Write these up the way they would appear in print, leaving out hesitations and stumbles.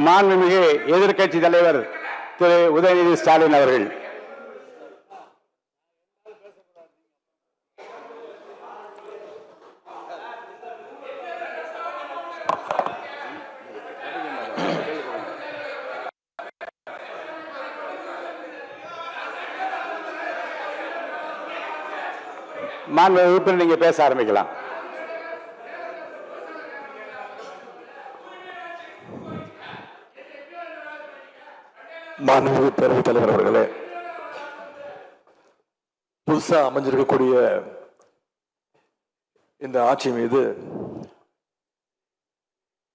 மாண்புமிகு எதிர்க்கட்சி தலைவர் திரு உதயநிதி ஸ்டாலின் அவர்கள். மாண்பு உறுப்பினர், நீங்க பேச ஆரம்பிக்கலாம். மாண்புமிகு பேரவைத் தலைவர் அவர்களே, புதுசா அமைஞ்சிருக்கக்கூடிய இந்த ஆட்சி மீது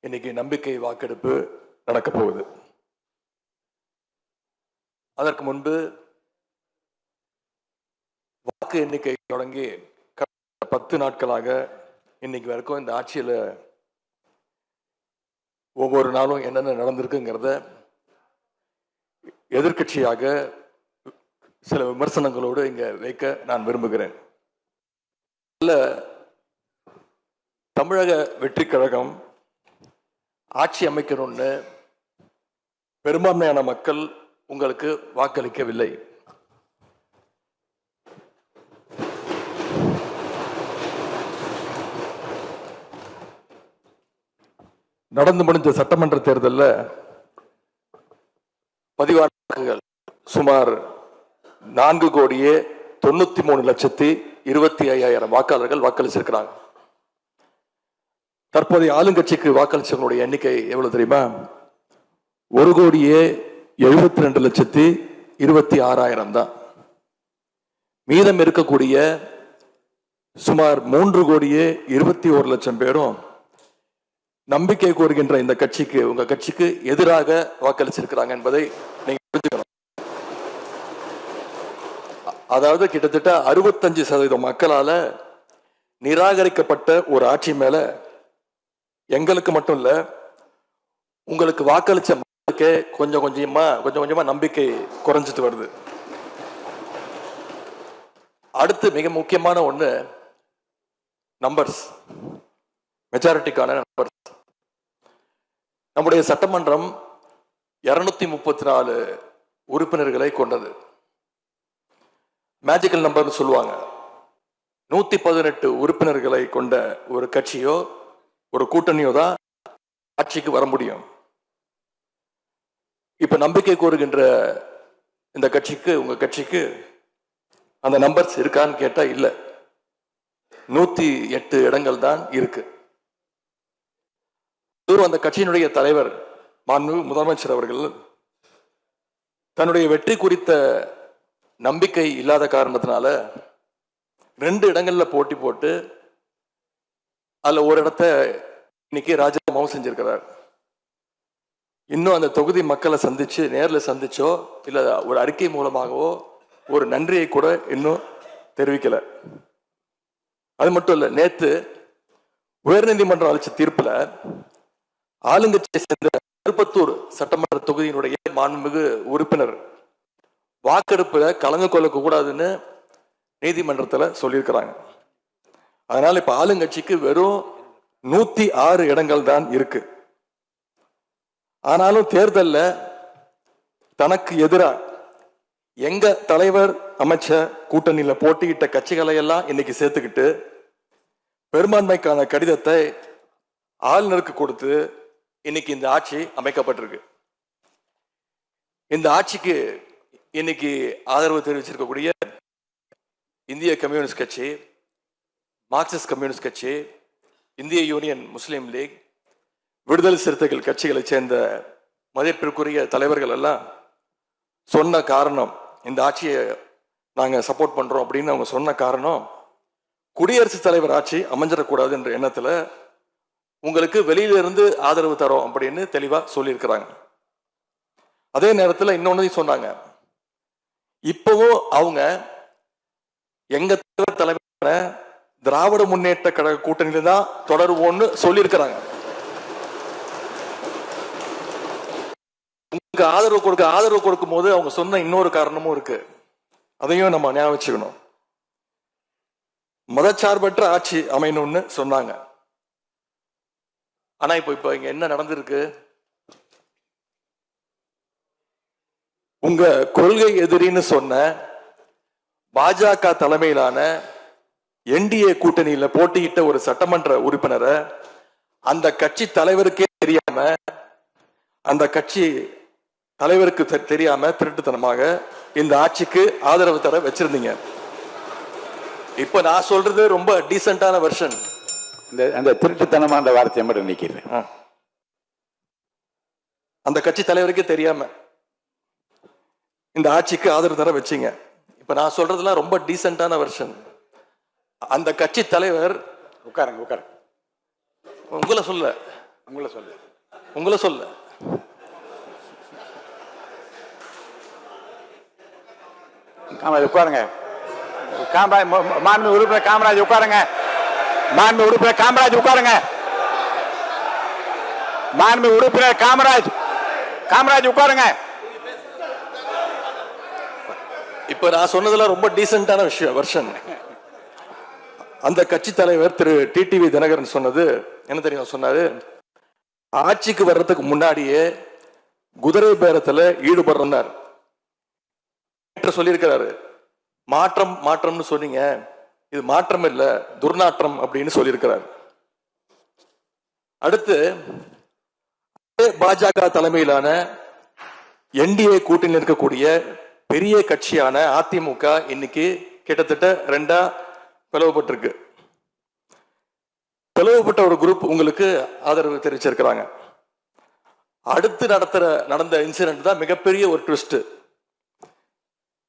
இன்னைக்கு நம்பிக்கை வாக்கெடுப்பு நடக்க போகுது. அதற்கு முன்பு வாக்கு எண்ணிக்கை தொடங்கி 10 நாட்களாக இன்னைக்கு வரைக்கும் இந்த ஆட்சியில ஒவ்வொரு நாளும் என்னென்ன நடந்திருக்குங்கிறத எதிர்க்கட்சியாக சில விமர்சனங்களோடு இங்க வைக்க நான் விரும்புகிறேன். தமிழக வெற்றி கழகம் ஆட்சி அமைக்கணும்னு பெரும்பான்மையான மக்கள் உங்களுக்கு வாக்களிக்கவில்லை. நடந்து முடிஞ்ச சட்டமன்ற தேர்தலில் பதிவாளர்கள் சுமார் 4,93,25,000 வாக்காளர்கள் வாக்களிச்சிருக்கிறாங்க. தற்போதைய ஆளுங்கட்சிக்கு வாக்களிச்சவங்களுடைய எண்ணிக்கை எவ்வளவு தெரியுமா? 1,72,26,000 தான். மீதம் இருக்கக்கூடிய சுமார் 3,21,00,000 பேரும் நம்பிக்கை கோருகின்ற இந்த கட்சிக்கு, உங்க கட்சிக்கு எதிராக வாக்களிச்சிருக்கிறாங்க என்பதை நீங்க புரிஞ்சுக்கணும். அதாவது கிட்டத்தட்ட 65% மக்களால நிராகரிக்கப்பட்ட ஒரு ஆட்சி மேல எங்களுக்கு மட்டும் இல்ல, உங்களுக்கு வாக்களிச்ச மக்களுக்கே கொஞ்சம் கொஞ்சமா நம்பிக்கை குறைஞ்சிட்டு வருது. அடுத்து மிக முக்கியமான ஒண்ணு நம்பர்ஸ், மெஜாரிட்டிக்கான நம்பர்ஸ். நம்முடைய சட்டமன்றம் 234 உறுப்பினர்களை கொண்டது. மேஜிக்கல் நம்பர்னு சொல்லுவாங்க. 118 உறுப்பினர்களை கொண்ட ஒரு கட்சியோ ஒரு கூட்டணியோ தான் ஆட்சிக்கு வர முடியும். இப்ப நம்பிக்கை கோருகின்ற இந்த கட்சிக்கு, உங்க கட்சிக்கு அந்த நம்பர்ஸ் இருக்கான்னு கேட்டா இல்ல. 108 இடங்கள் தான் இருக்கு. அந்த கட்சியினுடைய தலைவர் மாண்புமிகு முதலமைச்சர் அவர்கள் தன்னுடைய வெற்றி குறித்த நம்பிக்கை இல்லாத காரணத்தினால 2 இடங்கள்ல போட்டி போட்டு அதுல ஒரு இடத்தை இன்னைக்கு ராஜினாமாவும் செஞ்சிருக்கிறார். இன்னும் அந்த தொகுதி மக்களை சந்திச்சு, நேரில் சந்திச்சோ இல்ல ஒரு அறிக்கை மூலமாகவோ ஒரு நன்றியை கூட இன்னும் தெரிவிக்கல. அது மட்டும் இல்ல, நேத்து உயர்நீதிமன்றம் அளிச்ச தீர்ப்புல ஆளுங்கட்சியை சேர்ந்த திருப்பத்தூர் சட்டமன்ற தொகுதியினுடைய மாண்புமிகு உறுப்பினர் வாக்கெடுப்புல கலந்து கொள்ள கூடாதுன்னு நீதிமன்றத்தில் சொல்லியிருக்கிறாங்க. அதனால இப்ப ஆளுங்கட்சிக்கு வெறும் 106 இடங்கள் தான் இருக்கு. ஆனாலும் தேர்தல்ல தனக்கு எதிராக எங்க தலைவர் அமைச்ச கூட்டணியில போட்டியிட்ட கட்சிகளை எல்லாம் இன்னைக்கு சேர்த்துக்கிட்டு பெரும்பான்மைக்கான கடிதத்தை ஆளுநருக்கு கொடுத்து இன்னைக்கு இந்த ஆட்சி அமைக்கப்பட்டிருக்கு. இந்த ஆட்சிக்கு இன்னைக்கு ஆதரவு தெரிவிச்சிருக்கக்கூடிய இந்திய கம்யூனிஸ்ட் கட்சி, மார்க்சிஸ்ட் கம்யூனிஸ்ட் கட்சி, இந்திய யூனியன் முஸ்லீம் லீக், விடுதலை சிறுத்தைகள் கட்சிகளை சேர்ந்த மதிப்பிற்குரிய தலைவர்கள் எல்லாம் சொன்ன காரணம், இந்த ஆட்சியை நாங்க சப்போர்ட் பண்றோம் அப்படின்னு அவங்க சொன்ன காரணம், குடியரசுத் தலைவர் ஆட்சி அமைஞ்சிடக்கூடாது என்ற எண்ணத்துல உங்களுக்கு வெளியில இருந்து ஆதரவு தரோம் அப்படின்னு தெளிவா சொல்லியிருக்கிறாங்க. அதே நேரத்தில் இன்னொன்னு சொன்னாங்க, இப்பவும் அவங்க எங்க தலைவர் திராவிட முன்னேற்ற கழக கூட்டணியில தான் தொடருவோம்னு சொல்லியிருக்கிறாங்க. உங்களுக்கு ஆதரவு கொடுக்கும் போது அவங்க சொன்ன இன்னொரு காரணமும் இருக்கு. அதையும் நம்ம ஞாபகம் வச்சுக்கணும். மதச்சார்பற்ற ஆட்சி அமையணும்னு சொன்னாங்க. ஆனா இப்ப இங்க என்ன நடந்திருக்கு? உங்க கொள்கை எதிரின்னு சொன்ன பாஜக தலைமையிலான என்டிஏ கூட்டணியில போட்டியிட்ட ஒரு சட்டமன்ற உறுப்பினரை அந்த கட்சி தலைவருக்கே தெரியாம, அந்த கட்சி தலைவருக்கு தெரியாம திருட்டுத்தனமாக இந்த ஆட்சிக்கு ஆதரவு தர வச்சிருந்தீங்க. இப்ப நான் சொல்றது ரொம்ப டீசென்டான வெர்ஷன். அந்த திருட்டுத்தனமான வார்த்தையை மட்டும் நிக்கிறேன். அந்த கட்சி தலைவருக்கே தெரியாம இந்த ஆட்சிக்கு ஆதரவு தர வச்சீங்க. இப்ப நான் சொல்றதுலாம் ரொம்ப டீசென்டான வெர்ஷன். அந்த கட்சி தலைவர் உட்காருங்க உட்காருங்க. உங்களை சொல்ல உங்களை சொல்ல காமராஜ் உட்காருங்க. மாண்பு உறுப்பினர் காமராஜ் உட்காருங்க. மாண்பு உறுப்பினர் காமராஜ் உட்காருங்க. மாண்பு உறுப்பினர் காமராஜ் உட்காருங்க. இப்ப நான் சொன்னதுல ரொம்ப டீசென்டான விஷயம் வெர்ஷன். அந்த கட்சி தலைவர் திரு டிடிவி தினகரன் சொன்னது என்ன தெரியும்? சொன்னாரு, ஆட்சிக்கு வர்றதுக்கு முன்னாடியே குதிரை பேரத்துல ஈடுபடுறார் சொல்லியிருக்கிறாரு. மாற்றம்னு சொன்னீங்க, இது மாற்றம் இல்ல துர்நாற்றம் அப்படின்னு சொல்லியிருக்கிறார். அடுத்து பாஜக தலைமையிலான என்டிஏ கூட்டணியில் இருக்கக்கூடிய பெரிய கட்சியான அதிமுக இன்னைக்கு கிட்டத்தட்ட 2 பிளவுபட்டிருக்கு. பிளவுபட்ட ஒரு குரூப் உங்களுக்கு ஆதரவு தெரிவிச்சிருக்கிறாங்க. அடுத்து நடந்த இன்சிடென்ட் தான் மிகப்பெரிய ஒரு ட்விஸ்ட்.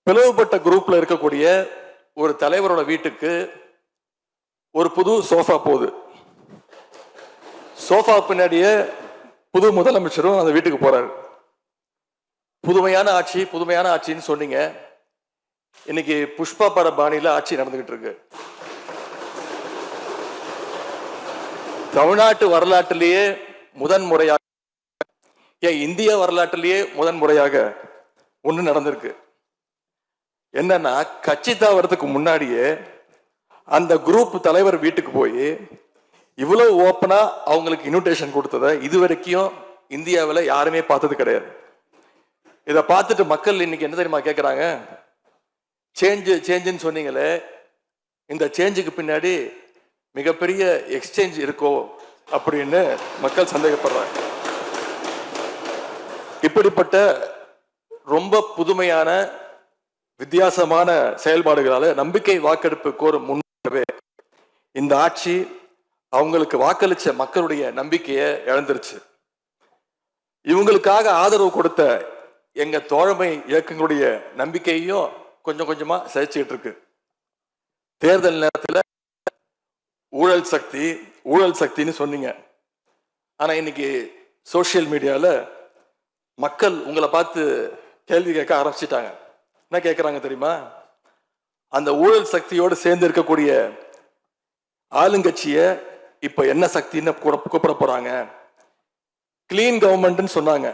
பிளவுபட்ட குரூப்ல இருக்கக்கூடிய ஒரு தலைவரோட வீட்டுக்கு ஒரு புது சோஃபா போகுது. சோஃபா பின்னாடியே புது முதலமைச்சரும் அந்த வீட்டுக்கு போறாரு. புதுமையான ஆட்சின்னு சொன்னீங்க. இன்னைக்கு புஷ்பா பட பாணியில ஆட்சி நடந்துகிட்டு இருக்கு. தமிழ்நாட்டு வரலாற்றிலேயே முதன்முறையாக, இந்திய வரலாற்றிலேயே முதன்முறையாக ஒண்ணு நடந்திருக்கு. என்னன்னா, கட்சி தாவறதுக்கு முன்னாடியே அந்த குரூப் தலைவர் வீட்டுக்கு போய் இவ்வளவு ஓப்பனா அவங்களுக்கு இன்விடேஷன் கொடுத்ததை இதுவரைக்கும் இந்தியாவில் யாருமே பார்த்தது கிடையாது. இதை பார்த்துட்டு மக்கள் இன்னைக்கு என்ன தெரியுமா கேட்கிறாங்க? சேஞ்சுன்னு சொன்னீங்களே, இந்த சேஞ்சுக்கு பின்னாடி மிகப்பெரிய எக்ஸ்சேஞ்ச் இருக்கோ அப்படின்னு மக்கள் சந்தேகப்படுறாங்க. இப்படிப்பட்ட ரொம்ப புதுமையான வித்தியாசமான செயல்பாடுகளால நம்பிக்கை வாக்கெடுப்பு கோரும் முன்னே இந்த ஆட்சி அவங்களுக்கு வாக்களிச்ச மக்களுடைய நம்பிக்கையை இழந்துருச்சு. இவங்களுக்காக ஆதரவு கொடுத்த எங்க தோழமை இயக்கங்களுடைய நம்பிக்கையையும் கொஞ்சம் கொஞ்சமா சிதைச்சுக்கிட்டு இருக்கு. தேர்தல் நேரத்தில் ஊழல் சக்தின்னு சொன்னீங்க. ஆனா இன்னைக்கு சோசியல் மீடியால மக்கள் உங்களை பார்த்து கேள்வி கேட்க ஆரம்பிச்சிட்டாங்க. என்ன கேட்கிறாங்க தெரியுமா? அந்த ஊழல் சக்தியோடு சேர்ந்து இருக்கக்கூடிய ஆளுங்கட்சிய இப்ப என்ன சக்தின்னு கூப்பிட போறாங்க. கிளீன் கவர்மெண்ட் சொன்னாங்க.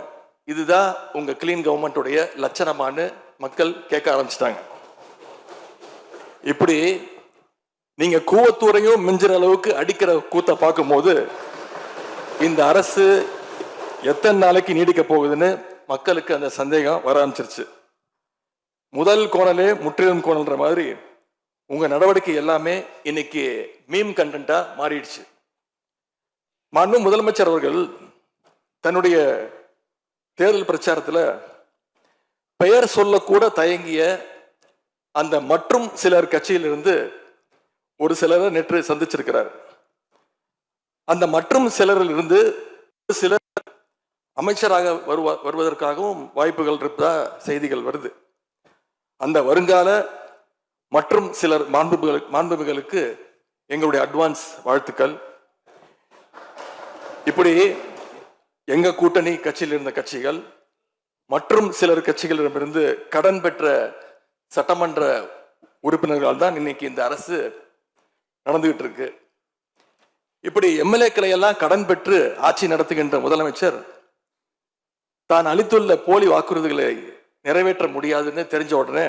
இதுதான் உங்க கிளீன் கவர்மெண்ட்டுடைய லட்சணமானு மக்கள் கேட்க ஆரம்பிச்சிட்டாங்க. இப்படி நீங்க கூவத்தூரையும் மிஞ்சுற அளவுக்கு அடிக்கிற கூத்த பார்க்கும் போது இந்த அரசு எத்தனை நாளைக்கு நீடிக்க போகுதுன்னு மக்களுக்கு அந்த சந்தேகம் வர ஆரம்பிச்சிருச்சு. முதல் கோணலே முற்றிலும் கோணல்ன்ற மாதிரி உங்க நடவடிக்கை எல்லாமே இன்னைக்கு மீம் கண்டென்ட்டா மாறிடுச்சு. மாண்பு முதலமைச்சர் அவர்கள் தன்னுடைய தேர்தல் பிரச்சாரத்தில் பெயர் சொல்லக்கூட தயங்கிய அந்த மற்றும் சிலர் கட்சியிலிருந்து ஒரு சிலரை நேற்று சந்திச்சிருக்கிறார். அந்த மற்றும் சிலரில் இருந்து சிலர் அமைச்சராக வருவதற்காகவும் வாய்ப்புகள் இருப்பதா செய்திகள் வருது. அந்த வருங்கால மற்றும் சிலர் மாண்புகளுக்கு எங்களுடைய அட்வான்ஸ் வாழ்த்துக்கள். இப்படி எங்க கூட்டணி கட்சியில் இருந்த கட்சிகள் மற்றும் சிலர் கட்சிகளிடமிருந்து கடன் பெற்ற சட்டமன்ற உறுப்பினர்கள் தான் இன்னைக்கு இந்த அரசு நடந்துகிட்டு இருக்கு. இப்படி எம்எல்ஏக்களை எல்லாம் கடன் பெற்று ஆட்சி நடத்துகின்ற முதலமைச்சர் தான் அளித்துள்ள போலி வாக்குறுதிகளை நிறைவேற்ற முடியாதுன்னு தெரிஞ்ச உடனே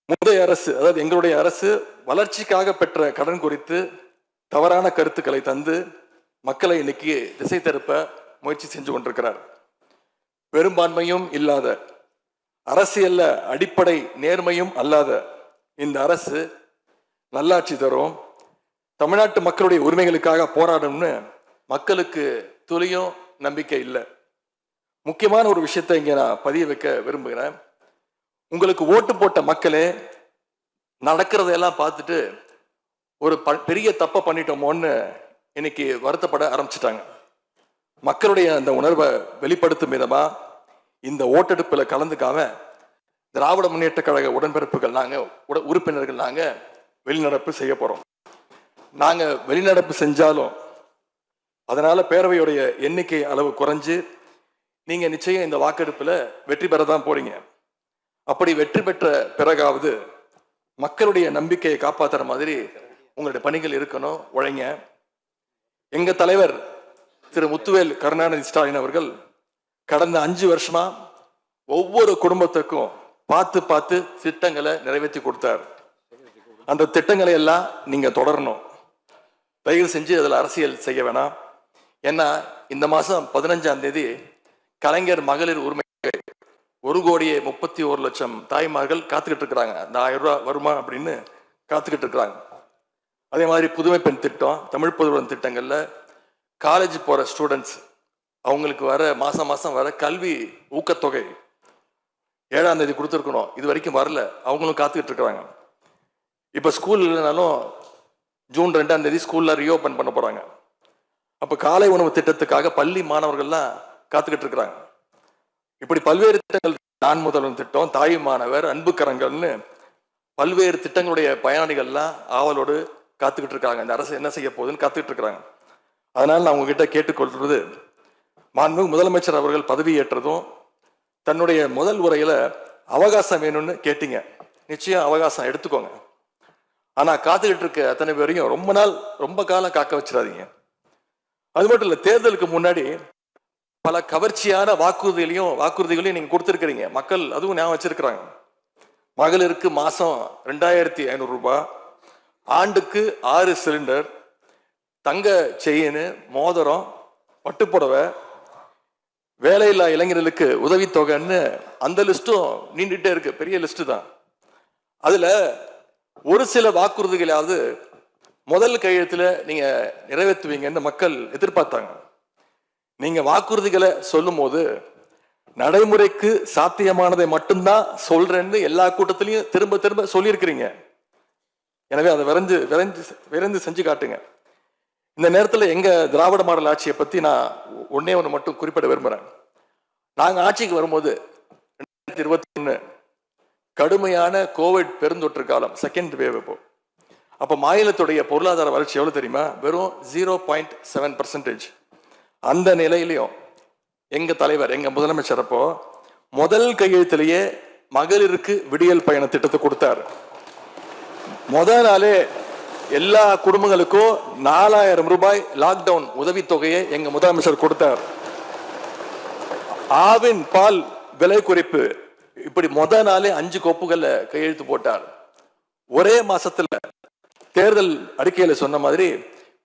முந்தைய அரசு, அதாவது எங்களுடைய அரசு, வளர்ச்சிக்காக பெற்ற கடன் குறித்து தவறான கருத்துக்களை தந்து மக்களை இன்னைக்கு திசை திருப்ப முயற்சி செஞ்சு கொண்டிருக்கிறார். பெரும்பான்மையும் இல்லாத அரசியல்ல அடிப்படை நேர்மையும் அல்லாத இந்த அரசு நல்லாட்சி தரும், தமிழ்நாட்டு மக்களுடைய உரிமைகளுக்காக போராடும்னு மக்களுக்கு துளியும் நம்பிக்கை இல்லை. முக்கியமான ஒரு விஷயத்தை இங்க நான் பதிய வைக்க விரும்புகிறேன். உங்களுக்கு ஓட்டு போட்ட மக்களே நடக்கிறதையெல்லாம் பார்த்துட்டு ஒரு பெரிய தப்பை பண்ணிட்டோமோன்னு இன்னைக்கு வருத்தப்பட ஆரம்பிச்சிட்டாங்க. மக்களுடைய அந்த உணர்வை வெளிப்படுத்தும் விதமா இந்த ஓட்டெடுப்பில் கலந்துக்காம திராவிட முன்னேற்ற கழக உடன்பிறப்புகள் உறுப்பினர்கள் நாங்க வெளிநடப்பு செய்ய போறோம். நாங்க வெளிநடப்பு செஞ்சாலும் அதனால பேரவையுடைய எண்ணிக்கை அளவு குறைஞ்சு நீங்க நிச்சயம் இந்த வாக்கெடுப்புல வெற்றி பெறதான் போறீங்க. அப்படி வெற்றி பெற்ற பிறகாவது மக்களுடைய நம்பிக்கையை காப்பாற்றுற மாதிரி உங்களுடைய பணிகள் இருக்கணும், உழைங்க. எங்க தலைவர் திரு முத்துவேல் கருணாநிதி ஸ்டாலின் அவர்கள் கடந்த 5 வருஷமா ஒவ்வொரு குடும்பத்துக்கும் பார்த்து பார்த்து திட்டங்களை நிறைவேற்றி கொடுத்தார். அந்த திட்டங்களை எல்லாம் நீங்க தொடரணும். தயவு செஞ்சு அதில் அரசியல் செய்ய வேணாம். ஏன்னா இந்த மாசம் 15ஆம் தேதி கலைஞர் மகளிர் உரிமை 1,31,00,000 தாய்மார்கள் காத்துக்கிட்டு இருக்கிறாங்க. அந்த 1000 ரூபாய் வருமா அப்படின்னு காத்துக்கிட்டு இருக்கிறாங்க. அதே மாதிரி புதுமை பெண் திட்டம், தமிழ் புதுவன் திட்டங்கள்ல காலேஜ் போற ஸ்டூடெண்ட்ஸ் அவங்களுக்கு வர மாசம் வர கல்வி ஊக்கத்தொகை 7ஆம் தேதி கொடுத்துருக்கணும். இது வரைக்கும் வரல, அவங்களும் காத்துக்கிட்டு இருக்கிறாங்க. இப்ப ஸ்கூல் இல்லைனாலும் ஜூன் 2ஆம் தேதி ஸ்கூல்ல ரீஓபன் பண்ண போறாங்க. அப்ப காலை உணவு திட்டத்துக்காக பள்ளி மாணவர்கள்லாம் காத்துக்கிட்டு இருக்கிறாங்க. இப்படி பல்வேறு திட்டங்கள், நான் முதல்வன் திட்டம், தாய் மாணவர், அன்பு கரங்கள்னு பல்வேறு திட்டங்களுடைய பயனாளிகள்லாம் ஆவலோடு காத்துக்கிட்டு இருக்காங்க. இந்த அரசு என்ன செய்ய போகுதுன்னு காத்துக்கிட்டு இருக்கிறாங்க. அதனால நான் உங்ககிட்ட கேட்டுக்கொள்றது, மாண்புமிகு முதலமைச்சர் அவர்கள் பதவியேற்றதும் தன்னுடைய முதல் உரையில அவகாசம் வேணும்னு கேட்டீங்க. நிச்சயம் அவகாசம் எடுத்துக்கோங்க. ஆனா காத்துக்கிட்டு இருக்க அத்தனை பேரையும் ரொம்ப காலம் காக்க வச்சிடாதீங்க. அது மட்டும் இல்ல, தேர்தலுக்கு முன்னாடி பல கவர்ச்சியான வாக்குறுதிகளையும் நீங்க கொடுத்திருக்கிறீங்க. மக்கள் அதுவும் ஞாபகம் வச்சிருக்கிறாங்க. மகளிருக்கு மாசம் 2,500 ரூபாய், ஆண்டுக்கு 6 சிலிண்டர், தங்க செயின், மோதிரம், பட்டுப்புடவை, வேலையில்லா இளைஞர்களுக்கு உதவித்தொகைன்னு அந்த லிஸ்டும் நீண்டுட்டே இருக்கு. பெரிய லிஸ்ட் தான். அதுல ஒரு சில வாக்குறுதிகளாவது முதல் கையெழுத்துல நீங்க நிறைவேற்றுவீங்கன்னு மக்கள் எதிர்பார்த்தாங்க. நீங்க வாக்குறுதிகளை சொல்லும் போது நடைமுறைக்கு சாத்தியமானதை மட்டும்தான் சொல்றேன்னு எல்லா கூட்டத்திலையும் திரும்ப திரும்ப சொல்லியிருக்கிறீங்க. எனவே அதை விரைந்து செஞ்சு காட்டுங்க. இந்த நேரத்தில் எங்க திராவிட மாடல் ஆட்சியை பத்தி நான் ஒன்னே ஒன்று மட்டும் குறிப்பிட விரும்புறேன். நாங்க ஆட்சிக்கு வரும்போது 2021 கடுமையான கோவிட் பெருந்தொற்று காலம், செகண்ட் வேவ். அப்ப மாநிலத்துடைய பொருளாதார வளர்ச்சி எவ்வளவு தெரியுமா? வெறும் 0.7%. அந்த நிலையிலையும் எங்க தலைவர், எங்க முதலமைச்சர் அப்போ முதல் கையெழுத்திலேயே மகளிருக்கு விடியல் பயண திட்டத்தை கொடுத்தார். முதல் நாளே எல்லா குடும்பங்களுக்கும் 4,000 ரூபாய் லாக்டவுன் உதவித்தொகையை எங்க முதலமைச்சர் கொடுத்தார். ஆவின் பால் விலை குறைப்பு, இப்படி முதல் நாளே 5 கோப்புகள்ல கையெழுத்து போட்டார். ஒரே மாசத்துல தேர்தல் அறிக்கையில சொன்ன மாதிரி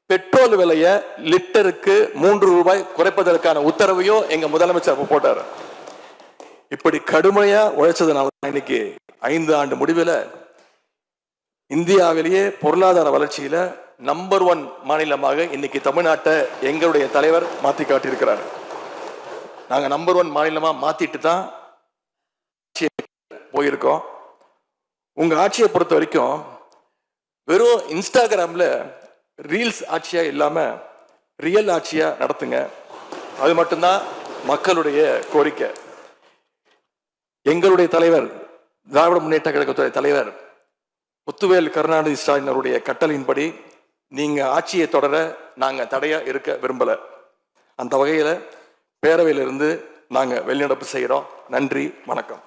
பெட்ரோல் விலைய லிட்டருக்கு 3 ரூபாய் குறைப்பதற்கான உத்தரவையும் எங்க முதலமைச்சர் போட்டார். இப்படி கடுமையா உழைச்சதுனால இன்னைக்கு 5 ஆண்டு முடிவில் இந்தியாவிலேயே பொருளாதார வளர்ச்சியில நம்பர் 1 மாநிலமாக இன்னைக்கு தமிழ்நாட்டை எங்களுடைய தலைவர் மாத்தி காட்டியிருக்கிறார். நாங்க நம்பர் 1 மாநிலமா மாத்திட்டு தான் போயிருக்கோம். உங்க ஆட்சியை பொறுத்த வரைக்கும் வெறும் இன்ஸ்டாகிராம்ல ரீல்ஸ் ஆட்சியா இல்லாம ரியல் ஆட்சியா நடத்துங்க. அது மட்டும்தான் மக்களுடைய கோரிக்கை. எங்களுடைய தலைவர், திராவிட முன்னேற்ற கழகத்துடைய தலைவர் முத்துவேல் கருணாநிதி ஸ்டாலின் அவருடைய கட்டளையின்படி நீங்க ஆட்சியை தொடர நாங்க தடையா இருக்க விரும்பல. அந்த வகையில பேரவையிலிருந்து நாங்க வெளிநடப்பு செய்யறோம். நன்றி, வணக்கம்.